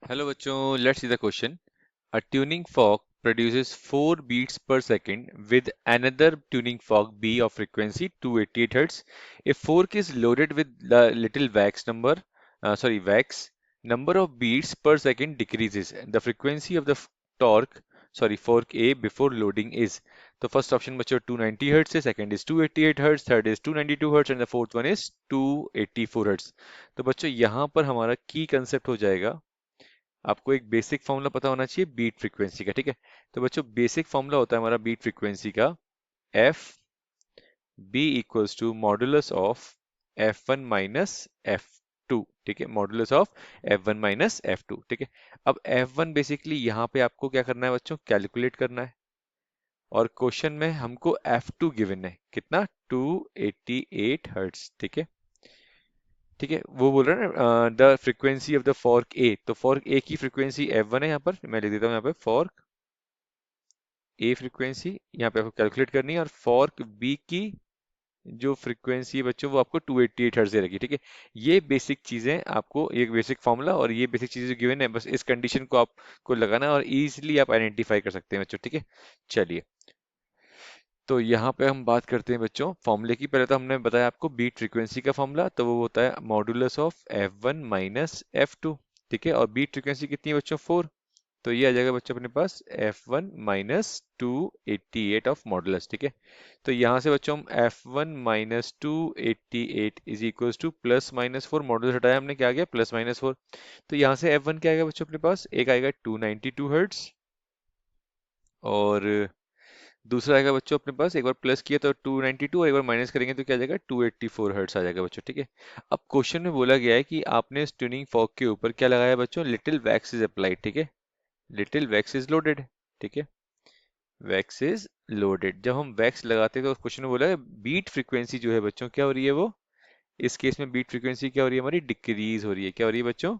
Hello बच्चों, let's see the question. A tuning fork produces 4 beats per second with another tuning fork B of frequency 288 Hz. If fork is loaded with the little wax, number of beats per second decreases. The frequency of the fork A before loading is. The first option बच्चों 290 Hz है, second is 288 Hz, third is 292 Hz and the fourth one is 284 Hz. तो बच्चों यहाँ पर हमारा की concept हो जाएगा, आपको एक बेसिक फॉर्मूला पता होना चाहिए बीट फ्रीक्वेंसी का। ठीक है, तो बच्चों बेसिक फॉर्मूला होता है हमारा बीट फ्रीक्वेंसी का F B equals to modulus of F one minus F two. ठीक है, modulus of F one minus F two. ठीक है, अब एफ वन बेसिकली यहाँ पे आपको क्या करना है बच्चों, कैलकुलेट करना है। और क्वेश्चन में हमको एफ टू गिवन है कितना, 288 हर्ट्ज। ठीक है, ठीक है, वो बोल रहा है ना the frequency of the fork A, तो फॉर्क ए की फ्रीक्वेंसी एफ वन है, यहाँ पर मैं लिख देता हूँ यहाँ पे फॉर्क ए फ्रीक्वेंसी यहाँ पे आपको कैलकुलेट करनी है, और फॉर्क बी की जो फ्रीक्वेंसी है बच्चों वो आपको 288 हर्ट्ज दे रखी है। ठीक है, ये बेसिक चीजें आपको, ये बेसिक फॉर्मूला और ये बेसिक चीजें जो गिवन है, बस इस कंडीशन को आपको लगाना है और इजीली आप आइडेंटिफाई कर सकते हैं बच्चों। ठीक है, चलिए, तो यहाँ पे हम बात करते हैं बच्चों फॉर्मूले की। पहले तो हमने बताया आपको बीट फ्रीक्वेंसी का फॉर्मूला, तो वो होता है modulus of F one minus F two. ठीक है, और बीट फ्रीक्वेंसी कितनी है बच्चों, 4। तो ये आ जाएगा बच्चों अपने पास F one minus 288 of modulus. ठीक है, तो यहाँ से बच्चों हम F one minus 288 is equals to plus minus 4, modulus हटाया हमने, क्या आ गया प्लस माइनस 4। तो यहाँ से एफ वन क्या आएगा बच्चों अपने पास, एक आएगा 292 हर्ट्ज और दूसरा आएगा बच्चों अपने पास, एक बार प्लस किया तो 292 और एक बार माइनस करेंगे तो क्या आ जाएगा 284 हर्ट्ज आ जाएगा बच्चों। ठीक है, अब क्वेश्चन में बोला गया है कि आपने इस ट्यूनिंग फॉर्क के ऊपर क्या लगाया बच्चों, लिटिल वैक्स इज अप्लाइड। ठीक है, लिटिल वैक्स इज लोडेड। ठीक है, वैक्स इज लोडेड, जब हम वैक्स लगाते हैं तो क्वेश्चन में बोला है बीट फ्रीक्वेंसी जो है बच्चों क्या हो रही है, वो इस केस में बीट फ्रीक्वेंसी क्या हो रही है हमारी, डिक्रीज हो रही है। क्या हो रही है बच्चों,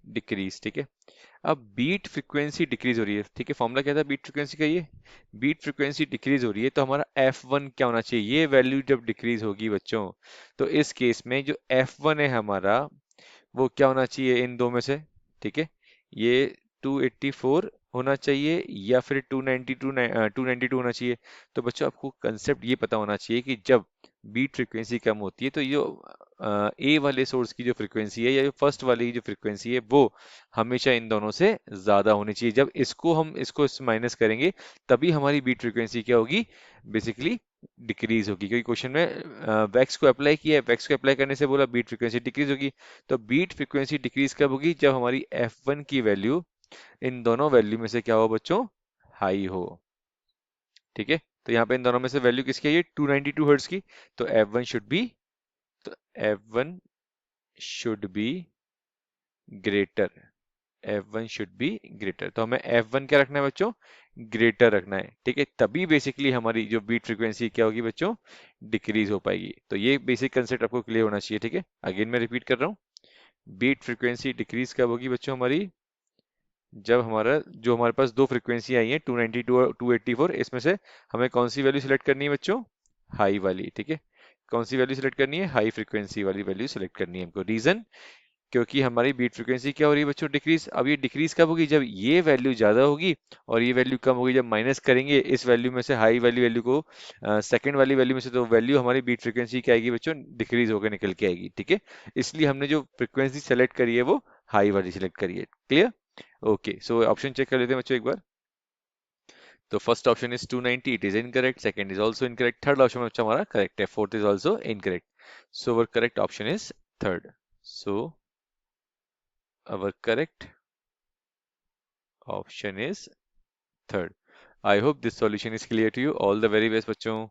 डिक्रीज। ठीक है, अब बीट फ्रीक्वेंसी डिक्रीज हो रही है। ठीक है, फॉर्मूला क्या था बीट फ्रीक्वेंसी का, ये बीट फ्रीक्वेंसी डिक्रीज हो रही है, तो हमारा F1 क्या होना चाहिए, ये वैल्यू जब डिक्रीज होगी बच्चों, तो इस केस में जो F1 है हमारा वो क्या होना चाहिए इन दो में से। ठीक है, ये 284 होना चाहिए या फिर 292 होना चाहिए। तो बच्चों आपको कंसेप्ट ये पता होना चाहिए कि जब बीट फ्रीक्वेंसी कम होती है तो ये ए वाले सोर्स की जो फ्रीक्वेंसी है या फर्स्ट वाली जो फ्रीक्वेंसी है वो हमेशा इन दोनों से ज्यादा होनी चाहिए। जब हम इसको माइनस करेंगे तभी हमारी बीट फ्रीक्वेंसी क्या होगी, बेसिकली डिक्रीज होगी, क्योंकि क्वेश्चन में वैक्स को अप्लाई किया है, वैक्स को अप्लाई करने से बोला बीट फ्रीक्वेंसी डिक्रीज होगी। तो बीट फ्रीक्वेंसी डिक्रीज कब होगी, जब हमारी F1 की वैल्यू इन दोनों वैल्यू में से क्या हो बच्चों, हाई हो। ठीक है, तो यहाँ पे इन दोनों में से वैल्यू किसकी है, ये 292 हर्ट्ज की, तो F1 शुड बी, तो F1 should be greater, F1 should be greater, तो हमें F1 क्या रखना है बच्चों, ग्रेटर रखना है। ठीक है, तभी बेसिकली हमारी जो बीट फ्रीक्वेंसी क्या होगी बच्चों, डिक्रीज हो पाएगी। तो ये बेसिक कंसेप्ट आपको क्लियर होना चाहिए। ठीक है, अगेन मैं रिपीट कर रहा हूँ, बीट फ्रीक्वेंसी डिक्रीज कब होगी बच्चों हमारी, जब हमारे पास दो फ्रीक्वेंसी आई है 292 और 284, इसमें से हमें कौन सी वैल्यू सिलेक्ट करनी है बच्चों, हाई वाली। ठीक है, कौन सी वैल्यू सिलेक्ट करनी है, हाई फ्रीक्वेंसी वाली वैल्यू सिलेक्ट करनी है हमको। रीजन, क्योंकि हमारी बीट फ्रीक्वेंसी क्या हो रही है बच्चों, डिक्रीज। अब ये डिक्रीज कब होगी, जब ये वैल्यू ज्यादा होगी और ये वैल्यू कम होगी। जब माइनस करेंगे इस वैल्यू में से हाई वाली वैल्यू को सेकंड वाली वैल्यू में से, तो वैल्यू हमारी बीट फ्रीक्वेंसी क्या आएगी बच्चों, डिक्रीज होकर निकल के आएगी। ठीक है, इसलिए हमने जो फ्रीक्वेंसी सेलेक्ट करी है वो हाई वाली सिलेक्ट करी है। Clear, okay, so option check कर लेते हैं बच्चों एक बार। तो first option is 290, it is incorrect, second is also incorrect, third option बच्चा हमारा करेक्ट है, fourth is also incorrect. So our correct option is third. So our correct option is third. I hope this solution is clear to you, all the very best बच्चों।